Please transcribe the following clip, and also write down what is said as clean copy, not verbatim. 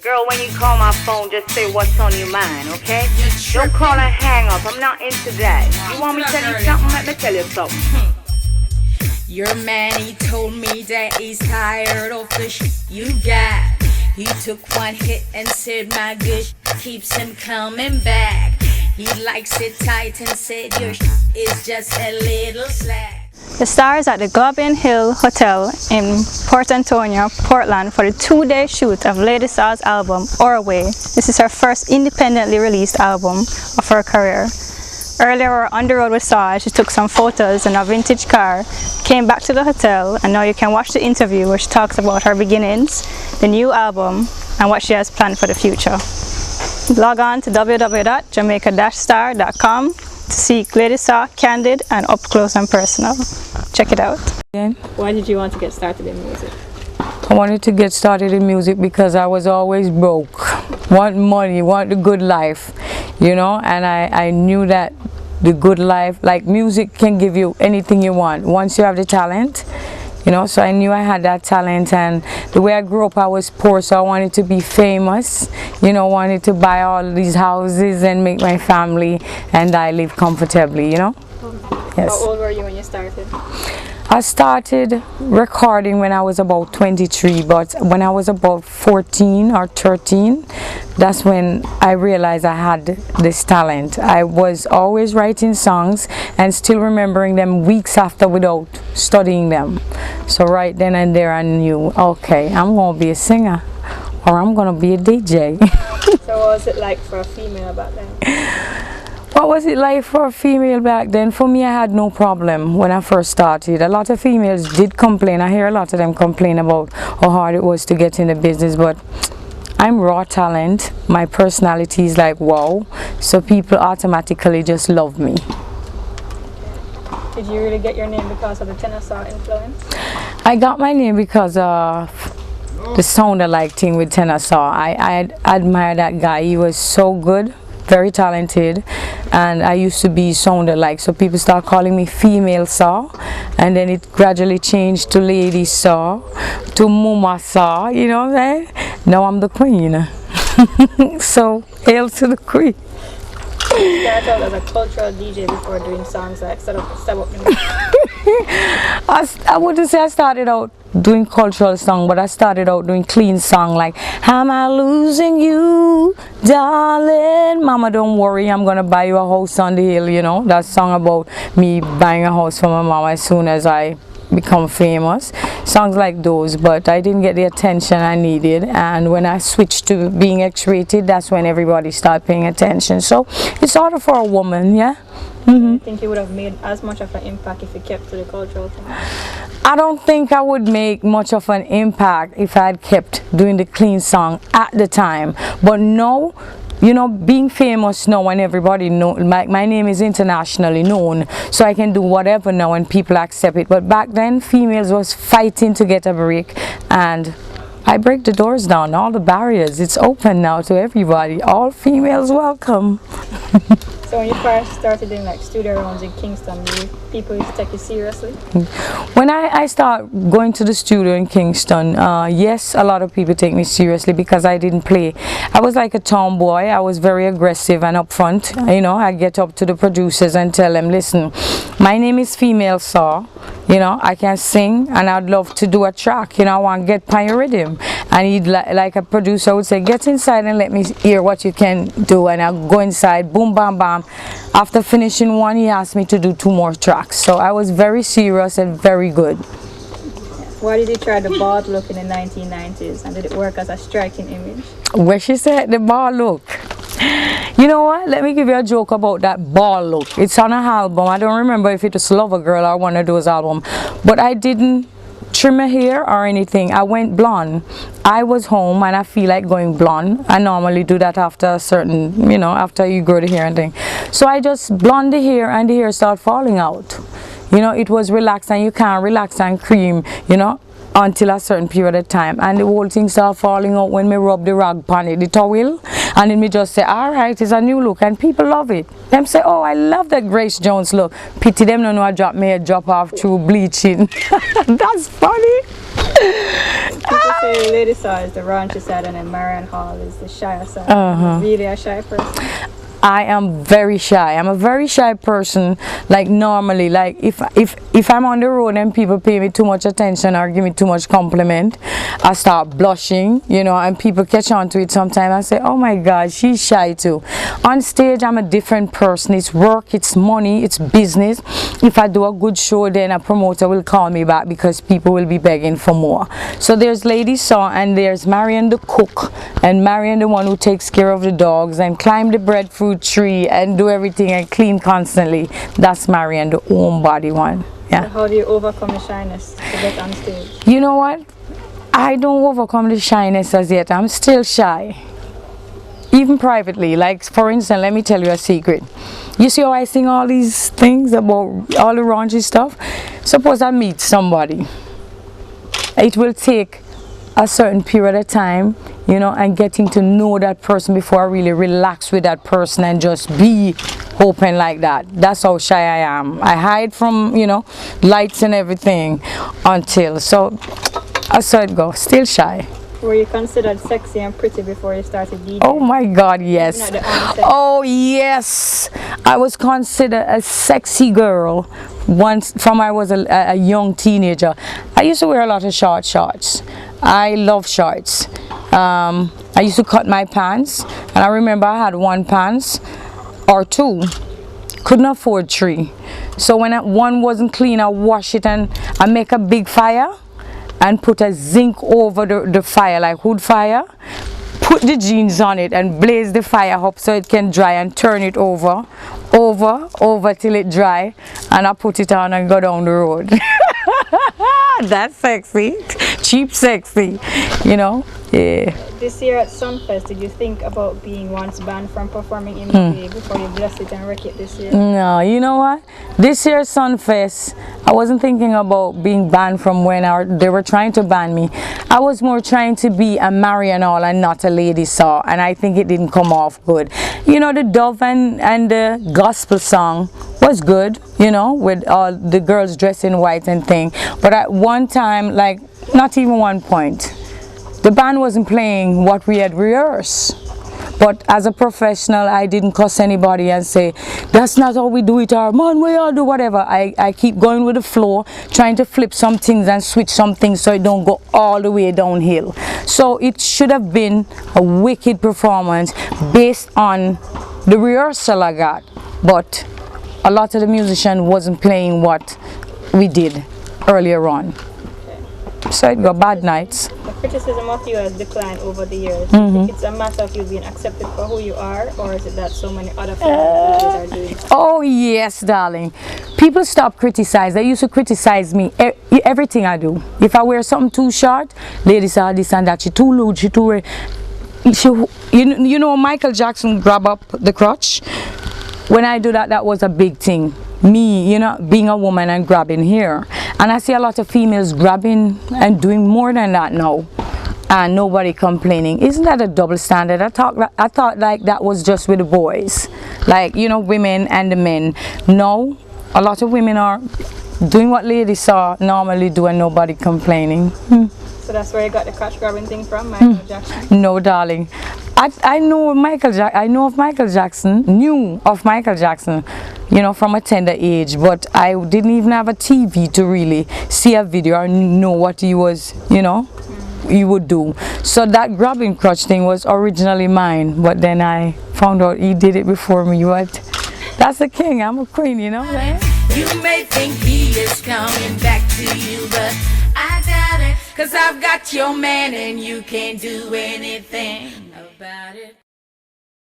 Girl, when you call my phone, just say what's on your mind, okay? Don't call and hang up. I'm not into that. You want me to tell you something? Let me tell you something. Your man, he told me that he's tired of the shit you got. He took one hit and said my good keeps him coming back. He likes it tight and said your is just a little slack. The star is at the Goblin Hill Hotel in Port Antonio, Portland for the 2-day shoot of Lady Saw's album, Our Way. This is her first independently released album of her career. Earlier we were on the road with Saw. She took some photos in a vintage car, came back to the hotel, and now you can watch the interview where she talks about her beginnings, the new album, and what she has planned for the future. Log on to www.jamaica-star.com to see Lady Saw candid and up close and personal. Check it out. Why did you want to get started in music? I wanted to get started in music because I was always broke. Want money, want the good life, you know, and I knew that the good life, like music can give you anything you want once you have the talent, you know. So I knew I had that talent, and the way I grew up I was poor, so I wanted to be famous, you know, wanted to buy all these houses and make my family and I live comfortably, you know. Yes. How old were you when you started? I started recording when I was about 23, but when I was about 14 or 13, that's when I realized I had this talent. I was always writing songs and still remembering them weeks after without studying them. So right then and there I knew, okay, I'm going to be a singer or I'm going to be a DJ. So what was it like for a female back then? What was it like for a female back then? For me, I had no problem when I first started. A lot of females did complain. I hear a lot of them complain about how hard it was to get in the business, but I'm raw talent. My personality is like wow, so people automatically just love me. Did you really get your name because of the tenor saw influence? I got my name because of the sound-alike thing with tenor saw. I admire that guy. He was so good, very talented, and I used to be sound alike, so people start calling me Female Saw, and then it gradually changed to Lady Saw, to Mama Saw, you know what I'm saying? Now I'm the Queen. So hail to the Queen. You started out as a cultural DJ before doing songs like Step Up the Music. I wouldn't say I started out doing cultural song, but I started out doing clean song like Am I Losing You, Darling? Mama, don't worry, I'm gonna buy you a house on the hill, you know, that song about me buying a house for my mama as soon as I become famous. Songs like those, but I didn't get the attention I needed, and when I switched to being X-rated, that's when everybody started paying attention. So it's harder for a woman, yeah. I think you would have made as much of an impact if you kept to the cultural thing. I don't think I would make much of an impact if I had kept doing the clean song at the time, but now, you know, being famous now and everybody know my name is internationally known, so I can do whatever now and people accept it. But back then females was fighting to get a break, and I break the doors down, all the barriers. It's open now to everybody. All females welcome. So when you first started doing like studio rounds in Kingston, people used to take you seriously? When I start going to the studio in Kingston, yes, a lot of people take me seriously because I didn't play. I was like a tomboy. I was very aggressive and upfront. You know, I get up to the producers and tell them, listen, my name is Female Saw. You know, I can sing and I'd love to do a track. You know, I want to get by your rhythm. And he'd like a producer would say, get inside and let me hear what you can do. And I'll go inside, boom, bam, bam. After finishing one, he asked me to do 2 more tracks. So I was very serious and very good. Why did you try the bald look in the 1990s, and did it work as a striking image? Where she said the bald look. You know what? Let me give you a joke about that bald look. It's on an album. I don't remember if it was Lover Girl or one of those albums. But I didn't trim my hair or anything. I went blonde. I was home and I feel like going blonde. I normally do that after a certain, you know, after you grow the hair and thing. So I just blonde the hair and the hair started falling out. You know, it was relaxed, and you can't relax and cream, you know, until a certain period of time, and the whole thing started falling out when me rub the rag on it, the towel, And then me just say, all right, it's a new look, and people love it. Them say, oh, I love that Grace Jones look. Pity them no know I drop off through bleaching. That's funny. People say Lady Saw is the raunchy side and then Marian Hall is the shy side. Really a shy person? I am very shy. I'm a very shy person. Like normally, like if I'm on the road and people pay me too much attention or give me too much compliment, I start blushing, you know, and people catch on to it sometimes. I say, oh my God, she's shy too. On stage, I'm a different person. It's work, it's money, it's business. If I do a good show, then a promoter will call me back because people will be begging for more. So there's Lady Saw and there's Marian the cook and Marian the one who takes care of the dogs and climb the breadfruit tree and do everything and clean constantly. That's Marian, the homebody one. Yeah. So how do you overcome the shyness to get on stage? You know what? I don't overcome the shyness as yet. I'm still shy. Even privately. Like for instance, let me tell you a secret. You see how I sing all these things about all the raunchy stuff? Suppose I meet somebody. It will take a certain period of time, you know, and getting to know that person before I really relax with that person and just be open like that. That's how shy I am. I hide from, you know, lights and everything until, so I saw it go, still shy. Were you considered sexy and pretty before you started DJing? Oh my God, yes. Oh yes. I was considered a sexy girl once from I was a young teenager. I used to wear a lot of short shorts. I love shorts. I used to cut my pants, and I remember I had one pants or two. Couldn't afford three. So when one wasn't clean, I wash it and I make a big fire and put a zinc over the fire, like wood fire. Put the jeans on it and blaze the fire up so it can dry and turn it over till it dry, and I put it on and go down the road. That's sexy. Cheap sexy, you know. Yeah. This year at Sunfest, did you think about being once banned from performing in the before you bless it and wreck it this year? No, you know what? This year Sunfest, I wasn't thinking about being banned from when they were trying to ban me. I was more trying to be a Marian Hall and not a Lady Saw, and I think it didn't come off good. You know, the Dove and the gospel song was good, you know, with all the girls dressed in white and thing. But at one time, like not even one point, the band wasn't playing what we had rehearsed. But as a professional, I didn't cuss anybody and say, that's not how we do it, or man, we all do whatever. I keep going with the flow, trying to flip some things and switch some things so it don't go all the way downhill. So it should have been a wicked performance based on the rehearsal I got. But a lot of the musicians wasn't playing what we did earlier on. So it got bad nights. The criticism of you has declined over the years. Do you think it's a matter of you being accepted for who you are, or is it that so many other people are doing it? Oh yes, darling. People stop criticizing. They used to criticize me everything I do. If I wear something too short, ladies are this and that. She too loose. She too. You know, Michael Jackson grab up the crotch. When I do that, that was a big thing. Me, you know, being a woman and grabbing here. And I see a lot of females grabbing and doing more than that now. And nobody complaining. Isn't that a double standard? I thought like that was just with the boys. Like, you know, women and the men. No, a lot of women are doing what Lady Saw normally do and nobody complaining. So that's where you got the crotch grabbing thing from, Michael Jackson? No, darling. I know of Michael Jackson, knew of Michael Jackson, you know, from a tender age, but I didn't even have a TV to really see a video or know what he was, you know, he would do. So that grabbing crotch thing was originally mine, but then I found out he did it before me. What? That's the king, I'm a queen, you know. You may think he is coming back to you, but I doubt it, 'cause I've got your man and you can't do anything about it.